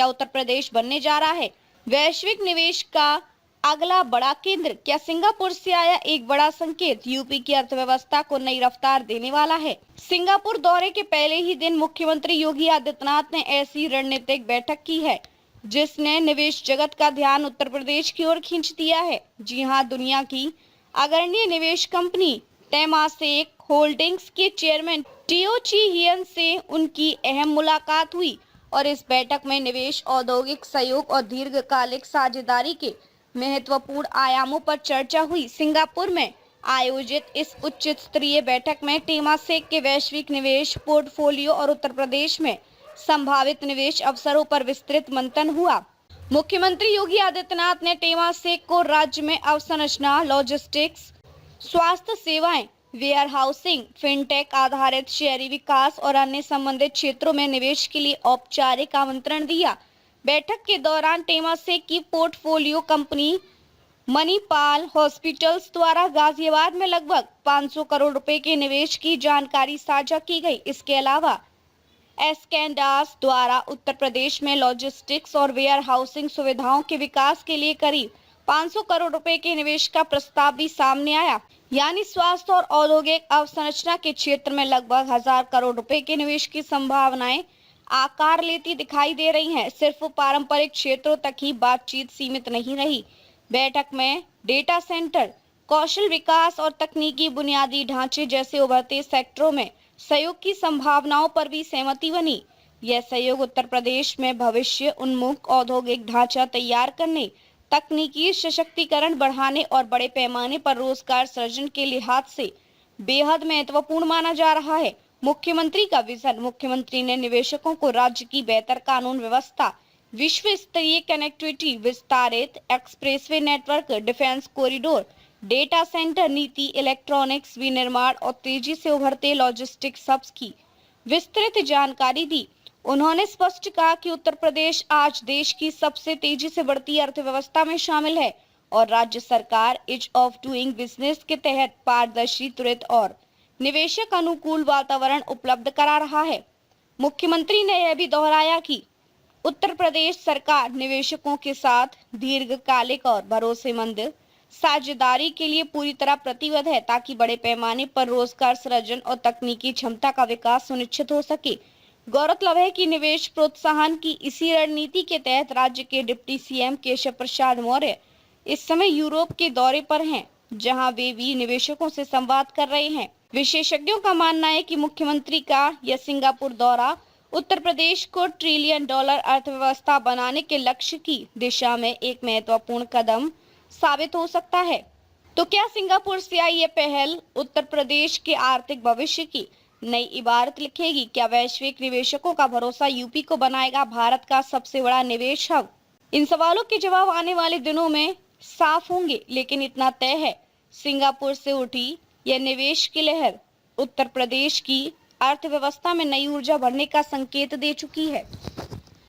क्या उत्तर प्रदेश बनने जा रहा है वैश्विक निवेश का अगला बड़ा केंद्र? क्या सिंगापुर से आया एक बड़ा संकेत यूपी की अर्थव्यवस्था को नई रफ्तार देने वाला है? सिंगापुर दौरे के पहले ही दिन मुख्यमंत्री योगी आदित्यनाथ ने ऐसी रणनीतिक बैठक की है जिसने निवेश जगत का ध्यान उत्तर प्रदेश की ओर खींच दिया है। जी हां, दुनिया की अग्रणी निवेश कंपनी टेमासेक होल्डिंग्स के चेयरमैन टियो ची हियन से उनकी अहम मुलाकात हुई और इस बैठक में निवेश, औद्योगिक सहयोग और दीर्घकालिक साझेदारी के महत्वपूर्ण आयामों पर चर्चा हुई। सिंगापुर में आयोजित इस उच्च स्तरीय बैठक में टेमासेक के वैश्विक निवेश पोर्टफोलियो और उत्तर प्रदेश में संभावित निवेश अवसरों पर विस्तृत मंथन हुआ। मुख्यमंत्री योगी आदित्यनाथ ने टेमासेक को राज्य में अवसंरचना, लॉजिस्टिक्स, स्वास्थ्य सेवाएं, वेयर हाउसिंग, फिनटेक आधारित शहरी विकास और अन्य संबंधित क्षेत्रों में निवेश के लिए औपचारिक आमंत्रण दिया। बैठक के दौरान टेमासेक की पोर्टफोलियो कंपनी मणिपाल हॉस्पिटल्स द्वारा गाजियाबाद में लगभग 500 करोड़ रुपए के निवेश की जानकारी साझा की गई। इसके अलावा एस्कैंडास द्वारा उत्तर प्रदेश में लॉजिस्टिक्स और वेयर हाउसिंग सुविधाओं के विकास के लिए करीब 500 करोड़ रुपए के निवेश का प्रस्ताव भी सामने आया। यानी स्वास्थ्य और औद्योगिक अवसंरचना के क्षेत्र में लगभग 1000 करोड़ रुपए के निवेश की संभावनाएं आकार लेती दिखाई दे रही हैं। सिर्फ पारंपरिक क्षेत्रों तक ही बातचीत सीमित नहीं रही। बैठक में डेटा सेंटर, कौशल विकास और तकनीकी बुनियादी ढांचे जैसे उभरते सेक्टरों में सहयोग की संभावनाओं पर भी सहमति बनी। यह सहयोग उत्तर प्रदेश में भविष्य उन्मुख औद्योगिक ढांचा तैयार करने, तकनीकी सशक्तिकरण बढ़ाने और बड़े पैमाने पर रोजगार सृजन के लिहाज से बेहद महत्वपूर्ण माना जा रहा है। मुख्यमंत्री का विजन। मुख्यमंत्री ने निवेशकों को राज्य की बेहतर कानून व्यवस्था, विश्व स्तरीय कनेक्टिविटी, विस्तारित expressway network, defence corridor, data centre नीति, इलेक्ट्रॉनिक्स विनिर्माण और तेजी से उभरते लॉजिस्टिक्स हब्स की विस्तृत जानकारी दी। उन्होंने स्पष्ट कहा कि उत्तर प्रदेश आज देश की सबसे तेजी से बढ़ती अर्थव्यवस्था में शामिल है और राज्य सरकार ईज ऑफ डूइंग बिजनेस के तहत पारदर्शी, त्वरित और निवेशक अनुकूल वातावरण उपलब्ध करा रहा है। मुख्यमंत्री ने यह भी दोहराया कि उत्तर प्रदेश सरकार निवेशकों के साथ दीर्घकालिक और भरोसेमंद साझेदारी के लिए पूरी तरह प्रतिबद्ध है ताकि बड़े पैमाने पर रोजगार सृजन और तकनीकी क्षमता का विकास सुनिश्चित हो सके। गौरतलब है कि निवेश प्रोत्साहन की इसी रणनीति के तहत राज्य के डिप्टी सीएम केशव प्रसाद मौर्य इस समय यूरोप के दौरे पर हैं, जहां वे भी निवेशकों से संवाद कर रहे हैं। विशेषज्ञों का मानना है कि मुख्यमंत्री का यह सिंगापुर दौरा उत्तर प्रदेश को $1 ट्रिलियन अर्थव्यवस्था बनाने के लक्ष्य की दिशा में एक महत्वपूर्ण कदम साबित हो सकता है। तो क्या सिंगापुर से आई ये पहल उत्तर प्रदेश के आर्थिक भविष्य की नई इबारत लिखेगी? क्या वैश्विक निवेशकों का भरोसा यूपी को बनाएगा भारत का सबसे बड़ा निवेश हब? इन सवालों के जवाब आने वाले दिनों में साफ होंगे, लेकिन इतना तय है, सिंगापुर से उठी यह निवेश की लहर उत्तर प्रदेश की अर्थव्यवस्था में नई ऊर्जा भरने का संकेत दे चुकी है।